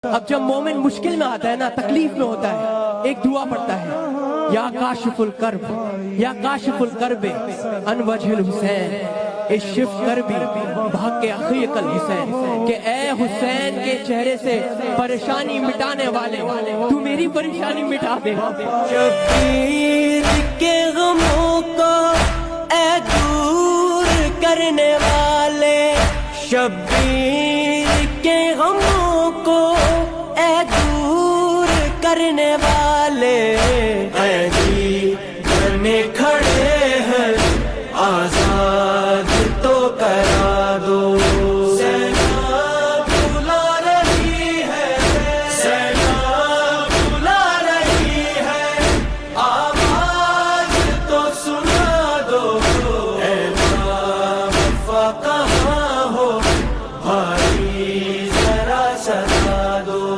اب جب مومن مشکل میں آتا ہے نا، تکلیف میں ہوتا ہے، ایک دعا پڑھتا ہے، یا کاشف الکرب، یا کاشف الکرب ان وجہ الحسین اشف کربی بھاگ اخیق الحسین، کہ اے حسین کے چہرے سے پریشانی مٹانے والے تو میری پریشانی مٹا دے۔ شبیر کے غموں کو اے دور کرنے والے، شبیر کے غموں کو اے دور کرنے والے، اے جی بنے کھڑے ہیں آزاد تو کرا دو۔ سینا بلا رہی ہے، سینا بلا رہی ہے، آواز تو سنا دو۔ اے ماں وفا کہاں ہو، بھائی ذرا صدا دو۔